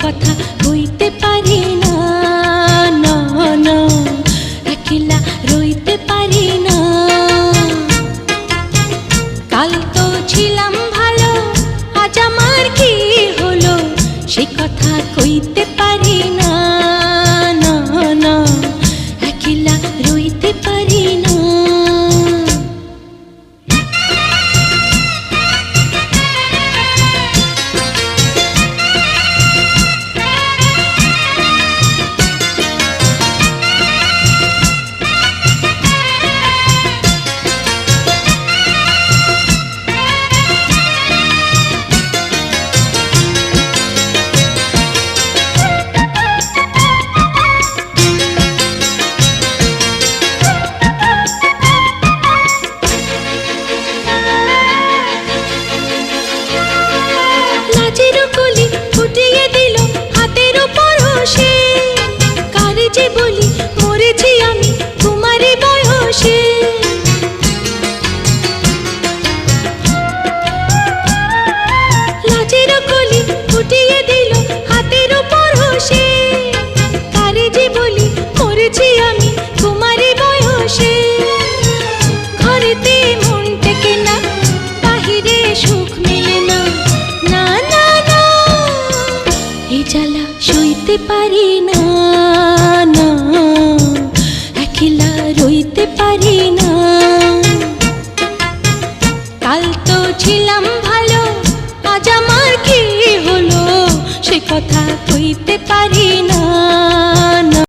কথা কইতে পারি না, না না একলা রইতে পারি না। কাল তো ছিলাম ভালো, আজ আমার কি হলো, সে কথা কইতে পারি না, না না একলা রইতে পারি না। সইতে পারি না, না একলা রইতে পারি না। কাল তো ছিলাম ভালো, আজ আমার কি হলো, সে কথা কইতে পারি না।